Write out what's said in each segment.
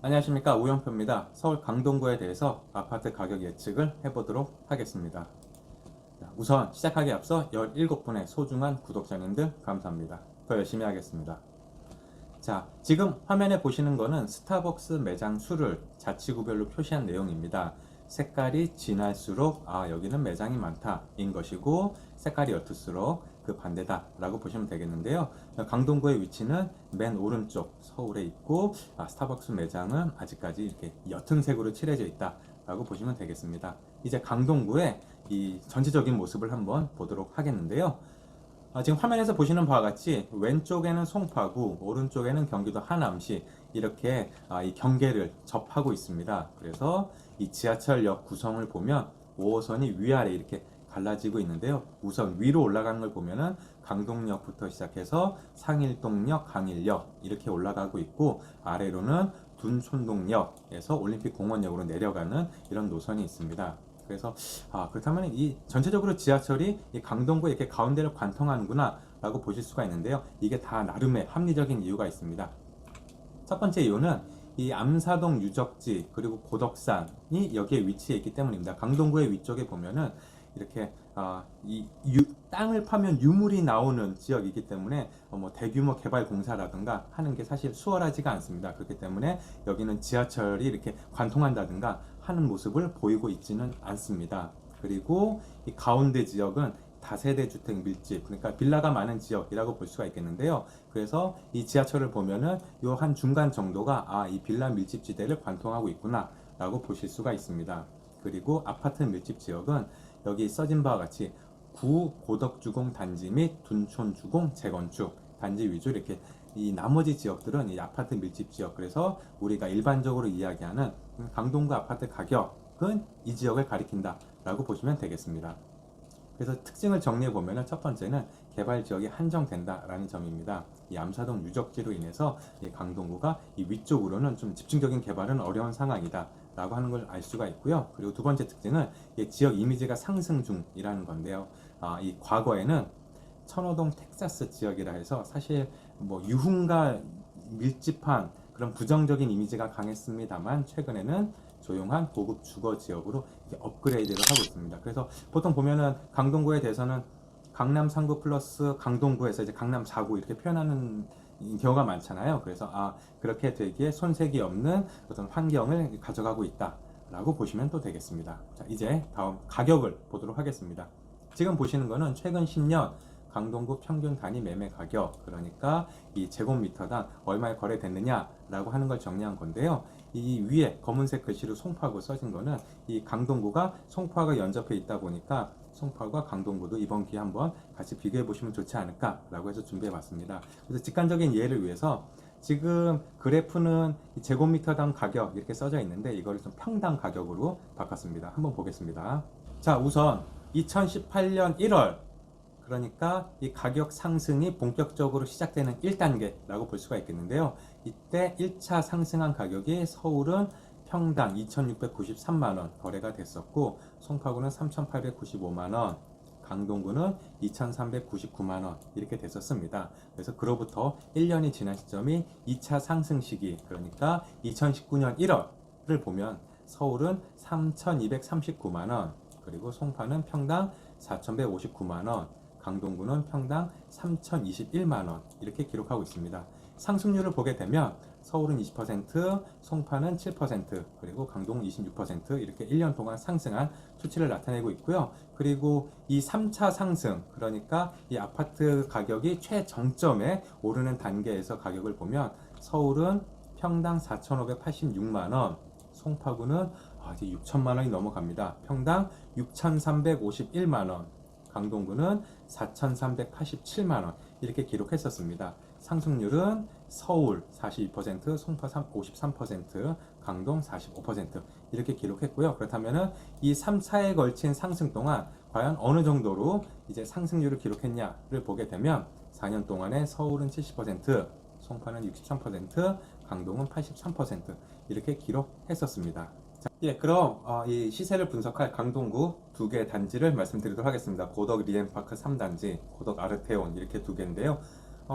안녕하십니까, 우영표입니다. 서울 강동구에 대해서 아파트 가격 예측을 해보도록 하겠습니다. 우선 시작하기에 앞서 17분의 소중한 구독자님들 감사합니다. 더 열심히 하겠습니다. 자, 지금 화면에 보시는 거는 스타벅스 매장 수를 자치구별로 표시한 내용입니다. 색깔이 진할수록 여기는 매장이 많다 인 것이고, 색깔이 옅을수록 그 반대다 라고 보시면 되겠는데요. 강동구의 위치는 맨 오른쪽 서울에 있고, 스타벅스 매장은 아직까지 이렇게 옅은 색으로 칠해져 있다 라고 보시면 되겠습니다. 이제 강동구의 이 전체적인 모습을 한번 보도록 하겠는데요. 지금 화면에서 보시는 바와 같이 왼쪽에는 송파구, 오른쪽에는 경기도 하남시, 이렇게 이 경계를 접하고 있습니다. 그래서 이 지하철역 구성을 보면 5호선이 위아래 이렇게 갈라지고 있는데요. 우선 위로 올라가는 걸 보면은 강동역부터 시작해서 상일동역, 강일역 이렇게 올라가고 있고, 아래로는 둔촌동역에서 올림픽공원역으로 내려가는 이런 노선이 있습니다. 그래서 그렇다면 이 전체적으로 지하철이 이 강동구 이렇게 가운데를 관통하는구나 라고 보실 수가 있는데요. 이게 다 나름의 합리적인 이유가 있습니다. 첫 번째 이유는 이 암사동 유적지 그리고 고덕산이 여기에 위치해 있기 때문입니다. 강동구의 위쪽에 보면은 이렇게 땅을 파면 유물이 나오는 지역이기 때문에 뭐 대규모 개발 공사라든가 하는 게 사실 수월하지가 않습니다. 그렇기 때문에 여기는 지하철이 이렇게 관통한다든가 하는 모습을 보이고 있지는 않습니다. 그리고 이 가운데 지역은 다세대 주택 밀집, 그러니까 빌라가 많은 지역이라고 볼 수가 있겠는데요. 그래서 이 지하철을 보면은 요 한 중간 정도가 이 빌라 밀집 지대를 관통하고 있구나 라고 보실 수가 있습니다. 그리고 아파트 밀집 지역은 여기 써진 바와 같이 구 고덕주공 단지 및 둔촌주공 재건축 단지 위주, 이렇게 이 나머지 지역들은 이 아파트 밀집 지역, 그래서 우리가 일반적으로 이야기하는 강동구 아파트 가격은 이 지역을 가리킨다 라고 보시면 되겠습니다. 그래서 특징을 정리해 보면 첫 번째는 개발 지역이 한정된다라는 점입니다. 이 암사동 유적지로 인해서 이 강동구가 이 위쪽으로는 좀 집중적인 개발은 어려운 상황이다 라고 하는 걸 알 수가 있고요. 그리고 두 번째 특징은 이 지역 이미지가 상승 중이라는 건데요. 이 과거에는 천호동 텍사스 지역이라 해서 사실 뭐 유흥가 밀집한 그런 부정적인 이미지가 강했습니다만, 최근에는 조용한 고급 주거 지역으로 업그레이드를 하고 있습니다. 그래서 보통 보면은 강동구에 대해서는 강남 3구 플러스 강동구에서 이제 강남 4구 이렇게 표현하는 경우가 많잖아요. 그래서 그렇게 되기에 손색이 없는 어떤 환경을 가져가고 있다라고 보시면 또 되겠습니다. 자, 이제 다음 가격을 보도록 하겠습니다. 지금 보시는 거는 최근 10년 강동구 평균 단위 매매 가격, 그러니까 이 제곱미터당 얼마에 거래됐느냐라고 하는 걸 정리한 건데요. 이 위에 검은색 글씨로 송파구 써진 거는 이 강동구가 송파가 연접해 있다 보니까 송파구와 강동구도 이번 기회에 한번 같이 비교해 보시면 좋지 않을까라고 해서 준비해 봤습니다. 그래서 직관적인 이해를 위해서 지금 그래프는 제곱미터당 가격 이렇게 써져 있는데 이거를 좀 평당 가격으로 바꿨습니다. 한번 보겠습니다. 자, 우선 2018년 1월, 그러니까 이 가격 상승이 본격적으로 시작되는 1단계라고 볼 수가 있겠는데요. 이때 1차 상승한 가격이 서울은 평당 2,693만원 거래가 됐었고, 송파구는 3,895만원, 강동구는 2,399만원 이렇게 됐었습니다. 그래서 그로부터 1년이 지난 시점이 2차 상승 시기, 그러니까 2019년 1월을 보면 서울은 3,239만원, 그리고 송파는 평당 4,159만원, 강동구는 평당 3,021만원 이렇게 기록하고 있습니다. 상승률을 보게 되면 서울은 20%, 송파는 7%, 그리고 강동은 26% 이렇게 1년 동안 상승한 수치를 나타내고 있고요. 그리고 이 3차 상승, 그러니까 이 아파트 가격이 최정점에 오르는 단계에서 가격을 보면 서울은 평당 4,586만원, 송파구는 이제 6천만원이 넘어갑니다. 평당 6,351만원, 강동구는 4,387만원 이렇게 기록했었습니다. 상승률은 서울 42%, 송파 53%, 강동 45% 이렇게 기록했고요. 그렇다면 이 3차에 걸친 상승 동안 과연 어느 정도로 이제 상승률을 기록했냐를 보게 되면 4년 동안에 서울은 70%, 송파는 63%, 강동은 83% 이렇게 기록했었습니다. 그럼 이 시세를 분석할 강동구 두 개 단지를 말씀드리도록 하겠습니다. 고덕 리엠파크 3단지, 고덕 아르테온 이렇게 두 개인데요.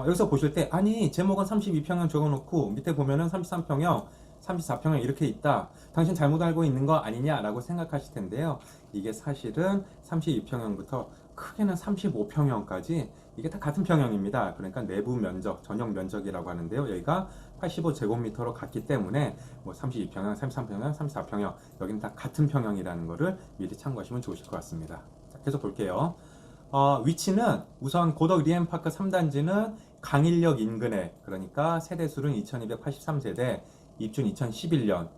여기서 보실 때 아니 제목은 32평형 적어놓고 밑에 보면은 33평형 34평형 이렇게 있다. 당신 잘못 알고 있는 거 아니냐라고 생각하실 텐데요. 이게 사실은 32평형부터 크게는 35평형까지 이게 다 같은 평형입니다. 그러니까 내부 면적, 전용 면적이라고 하는데요. 여기가 85제곱미터로 같기 때문에 뭐 32평형, 33평형, 34평형 여기는 다 같은 평형이라는 거를 미리 참고하시면 좋으실 것 같습니다. 자, 계속 볼게요. 위치는 우선 고덕 리엠파크 3단지는 강일역 인근에, 그러니까 세대수는 2283세대, 입주는 2011년.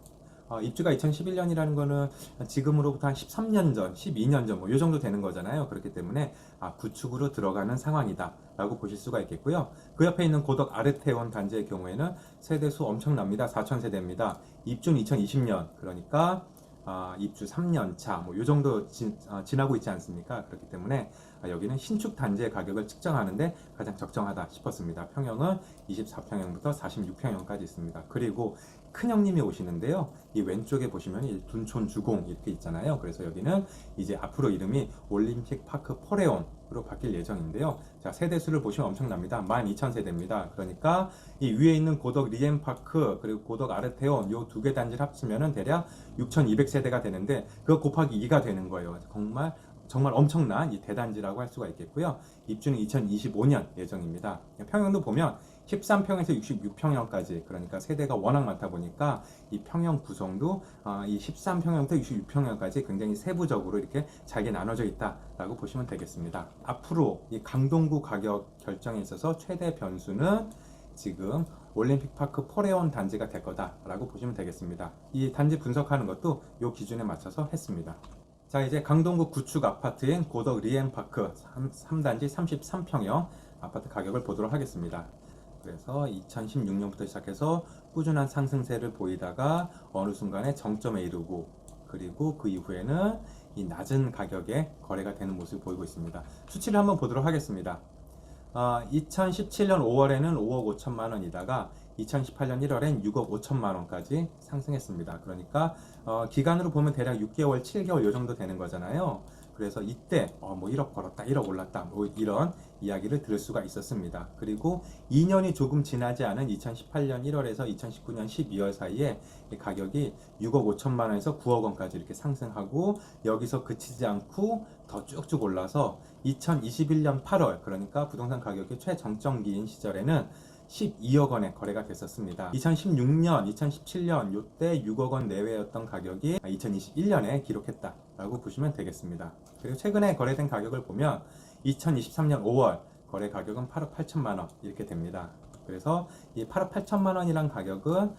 입주가 2011년이라는 거는 지금으로부터 한 13년 전, 12년 전, 뭐 요 정도 되는 거잖아요. 그렇기 때문에 구축으로 들어가는 상황이다 라고 보실 수가 있겠고요. 그 옆에 있는 고덕 아르테온 단지의 경우에는 세대수 엄청납니다. 4000세대입니다. 입주는 2020년, 그러니까 입주 3년 차, 뭐 요 정도 지나고 있지 않습니까? 그렇기 때문에 여기는 신축 단지의 가격을 측정하는데 가장 적정하다 싶었습니다. 평형은 24평형부터 46평형까지 있습니다. 그리고 큰형님이 오시는데요. 이 왼쪽에 보시면 이 둔촌 주공 이렇게 있잖아요. 그래서 여기는 이제 앞으로 이름이 올림픽 파크 포레온으로 바뀔 예정인데요. 자, 세대수를 보시면 엄청납니다. 12,000세대입니다. 그러니까 이 위에 있는 고덕 리엠파크 그리고 고덕 아르테온 요 두 개 단지를 합치면은 대략 6,200세대가 되는데 그거 곱하기 2가 되는 거예요. 정말 엄청난 이 대단지라고 할 수가 있겠고요. 입주는 2025년 예정입니다. 평형도 보면 13평에서 66평형까지, 그러니까 세대가 워낙 많다 보니까 이 평형 구성도 이 13평형부터 66평형까지 굉장히 세부적으로 이렇게 잘게 나눠져 있다라고 보시면 되겠습니다. 앞으로 이 강동구 가격 결정에 있어서 최대 변수는 지금 올림픽 파크 포레온 단지가 될 거다라고 보시면 되겠습니다. 이 단지 분석하는 것도 이 기준에 맞춰서 했습니다. 자, 이제 강동구 구축 아파트인 고덕 리엠파크 3단지 33평형 아파트 가격을 보도록 하겠습니다. 그래서 2016년부터 시작해서 꾸준한 상승세를 보이다가 어느 순간에 정점에 이르고, 그리고 그 이후에는 이 낮은 가격에 거래가 되는 모습을 보이고 있습니다. 수치를 한번 보도록 하겠습니다. 2017년 5월에는 5억 5천만 원이다가 2018년 1월엔 6억 5천만 원까지 상승했습니다. 그러니까 기간으로 보면 대략 6개월, 7개월 요 정도 되는 거잖아요. 그래서 이때 뭐 1억 벌었다, 1억 올랐다, 뭐 이런 이야기를 들을 수가 있었습니다. 그리고 2년이 조금 지나지 않은 2018년 1월에서 2019년 12월 사이에 가격이 6억 5천만 원에서 9억 원까지 이렇게 상승하고 여기서 그치지 않고 더 쭉쭉 올라서 2021년 8월, 그러니까 부동산 가격이 최정점기인 시절에는 12억 원에 거래가 됐었습니다. 2016년, 2017년 요때 6억 원 내외였던 가격이 2021년에 기록했다라고 보시면 되겠습니다. 그리고 최근에 거래된 가격을 보면 2023년 5월 거래 가격은 8억 8천만 원 이렇게 됩니다. 그래서 이 8억 8천만 원이란 가격은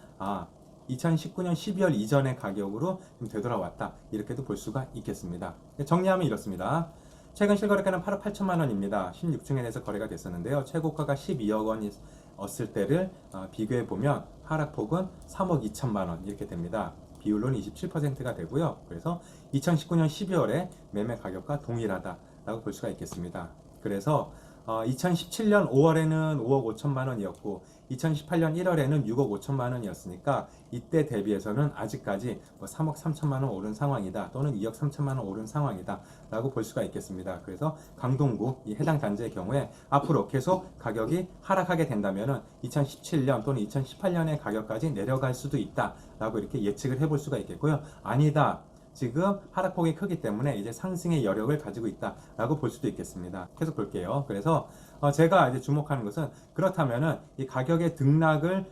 2019년 12월 이전의 가격으로 좀 되돌아왔다 이렇게도 볼 수가 있겠습니다. 정리하면 이렇습니다. 최근 실거래가는 8억 8천만 원입니다. 16층에 대해서 거래가 됐었는데요. 최고가가 12억 원이었을 때를 비교해 보면 하락폭은 3억 2천만 원 이렇게 됩니다. 비율로는 27%가 되고요. 그래서 2019년 12월에 매매 가격과 동일하다라고 볼 수가 있겠습니다. 그래서 2017년 5월에는 5억 5천만 원이었고 2018년 1월에는 6억 5천만 원이었으니까 이때 대비해서는 아직까지 3억 3천만 원 오른 상황이다 또는 2억 3천만 원 오른 상황이다 라고 볼 수가 있겠습니다. 그래서 강동구 이 해당 단지의 경우에 앞으로 계속 가격이 하락하게 된다면 2017년 또는 2018년의 가격까지 내려갈 수도 있다 라고 이렇게 예측을 해볼 수가 있겠고요. 아니다, 지금 하락폭이 크기 때문에 이제 상승의 여력을 가지고 있다라고 볼 수도 있겠습니다. 계속 볼게요. 그래서 제가 이제 주목하는 것은 그렇다면은 이 가격의 등락을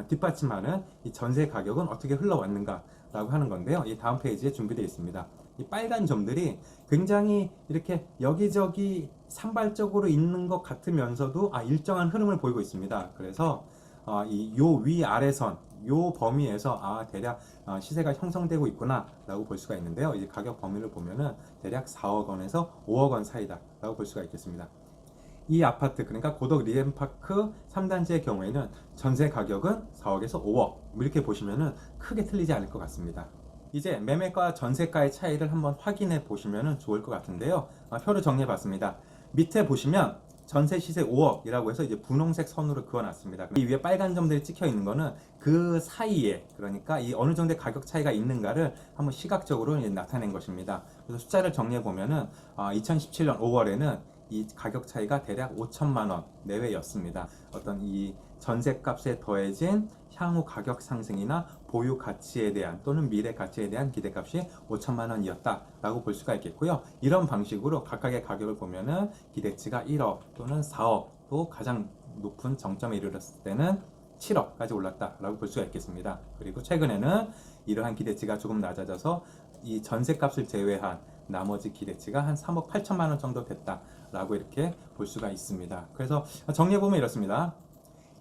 뒷받침하는 이 전세 가격은 어떻게 흘러왔는가라고 하는 건데요. 이 다음 페이지에 준비되어 있습니다. 이 빨간 점들이 굉장히 이렇게 여기저기 산발적으로 있는 것 같으면서도 일정한 흐름을 보이고 있습니다. 그래서 이 요 위아래선 요 범위에서 대략 시세가 형성되고 있구나 라고 볼 수가 있는데요. 이제 가격 범위를 보면은 대략 4억 원에서 5억 원 사이다 라고 볼 수가 있겠습니다. 이 아파트, 그러니까 고덕 리엠파크 3단지의 경우에는 전세 가격은 4억에서 5억 이렇게 보시면은 크게 틀리지 않을 것 같습니다. 이제 매매가 전세가의 차이를 한번 확인해 보시면 좋을 것 같은데요. 표를 정리해 봤습니다. 밑에 보시면 전세 시세 5억이라고 해서 이제 분홍색 선으로 그어놨습니다. 이 위에 빨간 점들이 찍혀 있는 거는 그 사이에, 그러니까 이 어느 정도의 가격 차이가 있는가를 한번 시각적으로 나타낸 것입니다. 그래서 숫자를 정리해 보면은 2017년 5월에는 이 가격 차이가 대략 5천만 원 내외였습니다. 어떤 이 전세값에 더해진 향후 가격 상승이나 보유 가치에 대한 또는 미래 가치에 대한 기대값이 5천만 원이었다라고 볼 수가 있겠고요. 이런 방식으로 각각의 가격을 보면은 기대치가 1억 또는 4억, 또 가장 높은 정점에 이르렀을 때는 7억까지 올랐다라고 볼 수가 있겠습니다. 그리고 최근에는 이러한 기대치가 조금 낮아져서 이 전세값을 제외한 나머지 기대치가 한 3억 8천만 원 정도 됐다라고 이렇게 볼 수가 있습니다. 그래서 정리해보면 이렇습니다.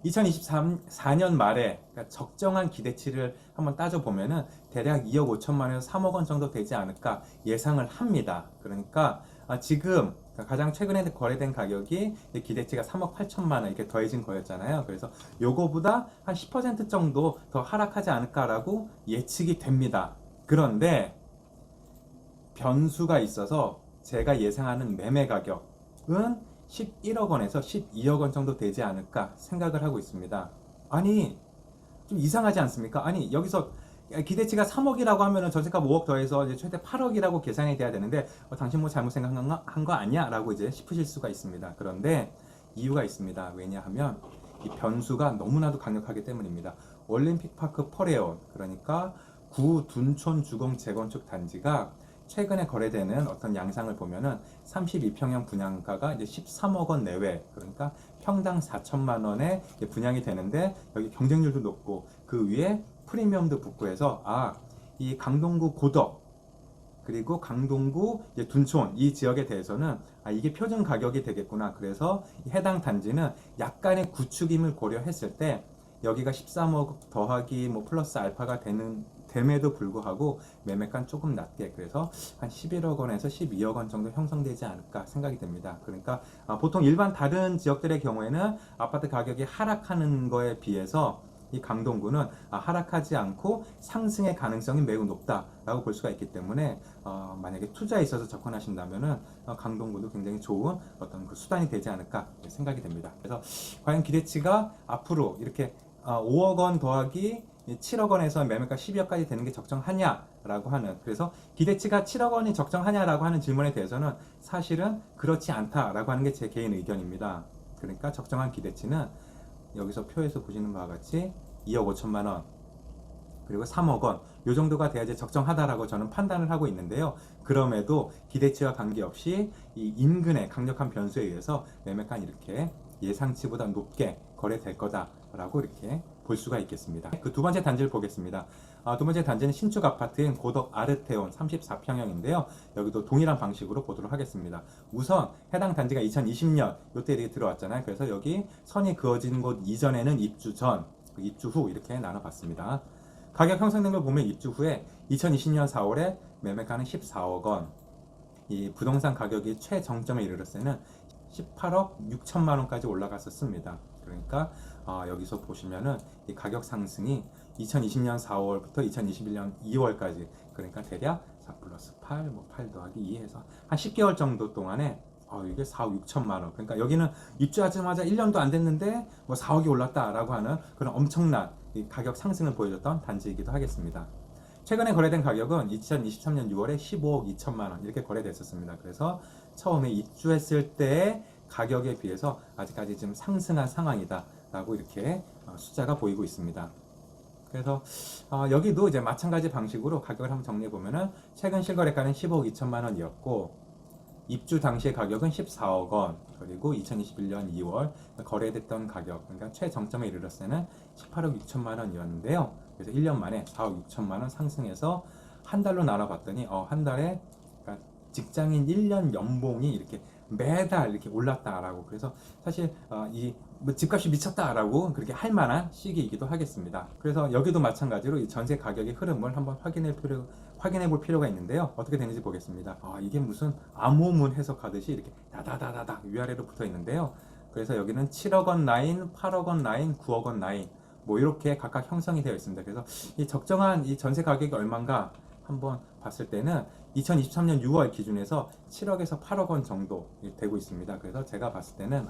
2024년 말에 그러니까 적정한 기대치를 한번 따져보면은 대략 2억 5천만 원에서 3억 원 정도 되지 않을까 예상을 합니다. 그러니까 지금 가장 최근에 거래된 가격이 기대치가 3억 8천만 원 이렇게 더해진 거였잖아요. 그래서 요거보다 한 10% 정도 더 하락하지 않을까라고 예측이 됩니다. 그런데 변수가 있어서 제가 예상하는 매매 가격은 11억 원에서 12억 원 정도 되지 않을까 생각을 하고 있습니다. 아니, 좀 이상하지 않습니까? 아니, 여기서 기대치가 3억이라고 하면은 전세값 5억 더해서 이제 최대 8억이라고 계산이 돼야 되는데 당신 뭐 잘못 생각한 거 아니야? 라고 이제 싶으실 수가 있습니다. 그런데 이유가 있습니다. 왜냐하면 이 변수가 너무나도 강력하기 때문입니다. 올림픽파크 퍼레온, 그러니까 구 둔촌 주공 재건축 단지가 최근에 거래되는 어떤 양상을 보면은 32평형 분양가가 이제 13억 원 내외, 그러니까 평당 4천만 원에 분양이 되는데 여기 경쟁률도 높고 그 위에 프리미엄도 붙고 해서 이 강동구 고덕 그리고 강동구 둔촌 이 지역에 대해서는 이게 표준 가격이 되겠구나. 그래서 해당 단지는 약간의 구축임을 고려했을 때 여기가 13억 더하기 뭐 플러스 알파가 됨에도 불구하고 매매가는 조금 낮게, 그래서 한 11억 원에서 12억 원 정도 형성되지 않을까 생각이 됩니다. 그러니까 보통 일반 다른 지역들의 경우에는 아파트 가격이 하락하는 거에 비해서 이 강동구는 하락하지 않고 상승의 가능성이 매우 높다라고 볼 수가 있기 때문에 만약에 투자에 있어서 접근하신다면은 강동구도 굉장히 좋은 어떤 그 수단이 되지 않을까 생각이 됩니다. 그래서 과연 기대치가 앞으로 이렇게 5억 원 더하기 7억 원에서 매매가 12억까지 되는 게 적정하냐라고 하는, 그래서 기대치가 7억 원이 적정하냐라고 하는 질문에 대해서는 사실은 그렇지 않다라고 하는 게 제 개인 의견입니다. 그러니까 적정한 기대치는 여기서 표에서 보시는 바와 같이 2억 5천만 원 그리고 3억 원 이 정도가 돼야지 적정하다라고 저는 판단을 하고 있는데요. 그럼에도 기대치와 관계없이 이 인근의 강력한 변수에 의해서 매매가는 이렇게 예상치보다 높게 거래될 거다라고 이렇게 볼 수가 있겠습니다. 그 두 번째 단지를 보겠습니다. 두 번째 단지는 신축 아파트인 고덕 아르테온 34평형인데요. 여기도 동일한 방식으로 보도록 하겠습니다. 우선 해당 단지가 2020년 이때 들어왔잖아요. 그래서 여기 선이 그어진 곳 이전에는 입주 전, 입주 후 이렇게 나눠봤습니다. 가격 형성된 걸 보면 입주 후에 2020년 4월에 매매가는 14억 원, 이 부동산 가격이 최정점에 이르렀을 때는 18억 6천만 원까지 올라갔었습니다. 그러니까 여기서 보시면은 이 가격 상승이 2020년 4월부터 2021년 2월까지, 그러니까 대략 4 플러스 8, 뭐 8 더하기 2 해서 한 10개월 정도 동안에 이게 4억 6천만 원. 그러니까 여기는 입주하자마자 1년도 안 됐는데 뭐 4억이 올랐다라고 하는 그런 엄청난 이 가격 상승을 보여줬던 단지이기도 하겠습니다. 최근에 거래된 가격은 2023년 6월에 15억 2천만 원 이렇게 거래됐었습니다. 그래서 처음에 입주했을 때의 가격에 비해서 아직까지 좀 상승한 상황이다라고 이렇게 숫자가 보이고 있습니다. 그래서 여기도 이제 마찬가지 방식으로 가격을 한번 정리해 보면은 최근 실거래가는 15억 2천만 원이었고 입주 당시의 가격은 14억 원, 그리고 2021년 2월 거래됐던 가격, 그러니까 최정점에 이르렀을 때는 18억 6천만 원이었는데요. 그래서 1년 만에 4억 6천만 원 상승해서 한 달로 나눠봤더니 한 달에 그러니까 직장인 1년 연봉이 이렇게 매달 이렇게 올랐다라고, 그래서 사실 뭐 집값이 미쳤다라고 그렇게 할 만한 시기이기도 하겠습니다. 그래서 여기도 마찬가지로 이 전세 가격의 흐름을 한번 확인해 볼 필요가 있는데요. 어떻게 되는지 보겠습니다. 이게 무슨 암호문 해석하듯이 이렇게 다다다다다 위아래로 붙어 있는데요. 그래서 여기는 7억 원 라인, 8억 원 라인, 9억 원 라인 뭐 이렇게 각각 형성이 되어 있습니다. 그래서 이 적정한 이 전세 가격이 얼마인가 한번 봤을 때는 2023년 6월 기준에서 7억에서 8억 원 정도 되고 있습니다. 그래서 제가 봤을 때는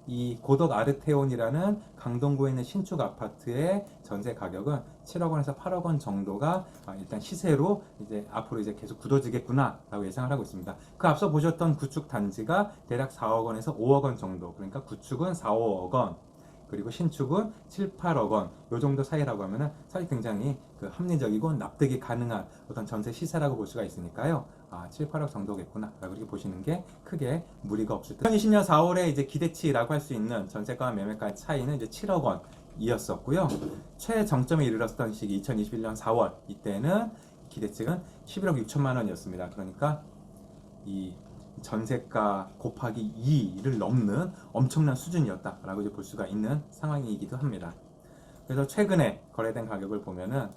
이 고덕 아르테온이라는 강동구에 있는 신축 아파트의 전세 가격은 7억 원에서 8억 원 정도가 일단 시세로 이제 앞으로 이제 계속 굳어지겠구나라고 예상을 하고 있습니다. 그 앞서 보셨던 구축 단지가 대략 4억 원에서 5억 원 정도, 그러니까 구축은 4, 5억 원, 그리고 신축은 7, 8억 원, 요 정도 사이라고 하면은 사실 굉장히 그 합리적이고 납득이 가능한 어떤 전세 시세라고 볼 수가 있으니까요. 7, 8억 정도겠구나 라고 이렇게 보시는 게 크게 무리가 없을 듯. 2020년 4월에 이제 기대치라고 할 수 있는 전세가와 매매가의 차이는 이제 7억 원이었었고요. 최정점에 이르렀던 시기 2021년 4월, 이때는 기대치는 11억 6천만 원이었습니다. 그러니까 이 전세가 곱하기 2를 넘는 엄청난 수준이었다라고 이제 볼 수가 있는 상황이기도 합니다. 그래서 최근에 거래된 가격을 보면은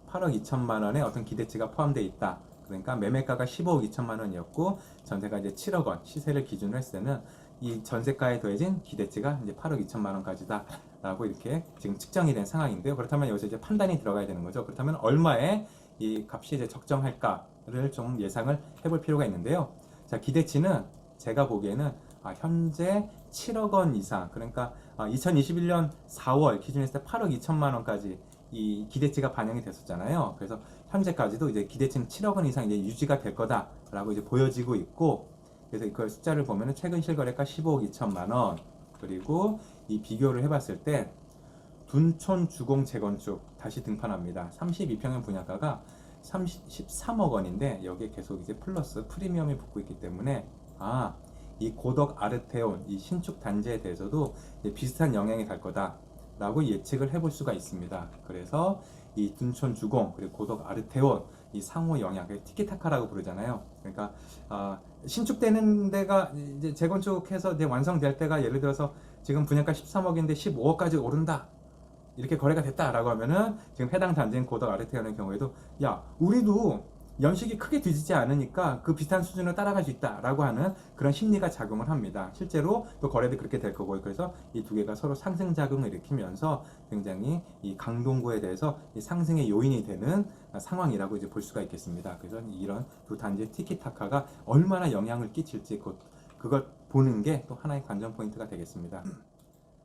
8억 2천만 원의 어떤 기대치가 포함되어 있다. 그러니까 매매가가 15억 2천만 원이었고 전세가 이제 7억 원 시세를 기준으로 했을 때는 이 전세가에 더해진 기대치가 이제 8억 2천만 원까지다 라고 이렇게 지금 측정이 된 상황인데요. 그렇다면 여기서 이제 판단이 들어가야 되는 거죠. 그렇다면 얼마에 이 값이 이제 적정할까를 좀 예상을 해볼 필요가 있는데요. 자, 기대치는 제가 보기에는 현재 7억 원 이상, 그러니까 2021년 4월 기준했을 때 8억 2천만 원까지 이 기대치가 반영이 됐었잖아요. 그래서 현재까지도 이제 기대치는 7억 원 이상 이제 유지가 될 거다라고 이제 보여지고 있고, 그래서 이걸 숫자를 보면은 최근 실거래가 15억 2천만 원, 그리고 이 비교를 해봤을 때 둔촌 주공 재건축 다시 등판합니다. 32평형 분양가가 13억 원인데 여기에 계속 이제 플러스 프리미엄이 붙고 있기 때문에 이 고덕 아르테온 이 신축 단지에 대해서도 비슷한 영향이 갈 거다라고 예측을 해볼 수가 있습니다. 그래서 이 둔촌 주공 그리고 고덕 아르테온 이 상호 영향, 티키타카라고 부르잖아요. 그러니까 신축되는 데가 이제 재건축해서 이제 완성될 때가 예를 들어서 지금 분양가 13억인데 15억까지 오른다. 이렇게 거래가 됐다라고 하면은 지금 해당 단지인 고덕 아르테온의 경우에도 야, 우리도 연식이 크게 뒤지지 않으니까 그 비슷한 수준을 따라갈 수 있다라고 하는 그런 심리가 작용을 합니다. 실제로 또 거래도 그렇게 될 거고요. 그래서 이 두 개가 서로 상승 작용을 일으키면서 굉장히 이 강동구에 대해서 이 상승의 요인이 되는 상황이라고 이제 볼 수가 있겠습니다. 그래서 이런 두 단지의 티키타카가 얼마나 영향을 끼칠지 그걸 보는 게 또 하나의 관전 포인트가 되겠습니다.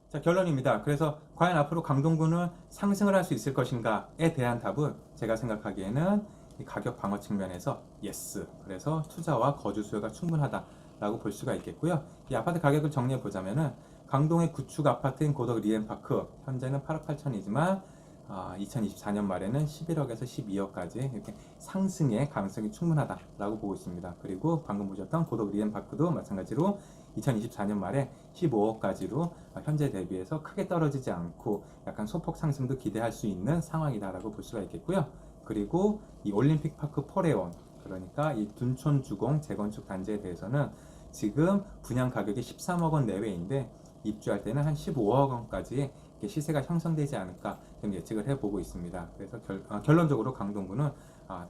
자, 결론입니다. 그래서 과연 앞으로 강동구는 상승을 할 수 있을 것인가에 대한 답은 제가 생각하기에는 이 가격 방어 측면에서 yes. 그래서 투자와 거주 수요가 충분하다라고 볼 수가 있겠고요. 이 아파트 가격을 정리해 보자면은 강동의 구축 아파트인 고덕 리엠파크 현재는 8억 8천이지만 2024년 말에는 11억에서 12억까지 이렇게 상승의 가능성이 충분하다라고 보고 있습니다. 그리고 방금 보셨던 고덕 리엠파크도 마찬가지로 2024년 말에 15억까지로 현재 대비해서 크게 떨어지지 않고 약간 소폭 상승도 기대할 수 있는 상황이다라고 볼 수가 있겠고요. 그리고 이 올림픽파크 포레온, 그러니까 이 둔촌 주공 재건축 단지에 대해서는 지금 분양 가격이 13억 원 내외인데 입주할 때는 한 15억 원까지 시세가 형성되지 않을까 좀 예측을 해보고 있습니다. 그래서 결론적으로 강동구는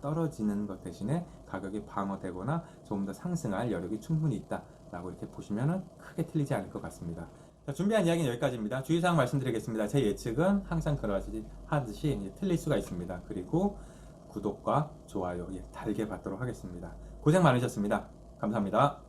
떨어지는 것 대신에 가격이 방어되거나 조금 더 상승할 여력이 충분히 있다라고 이렇게 보시면 크게 틀리지 않을 것 같습니다. 자, 준비한 이야기는 여기까지입니다. 주의사항 말씀드리겠습니다. 제 예측은 항상 그러하듯이 틀릴 수가 있습니다. 그리고 구독과 좋아요 달게 받도록 하겠습니다. 고생 많으셨습니다. 감사합니다.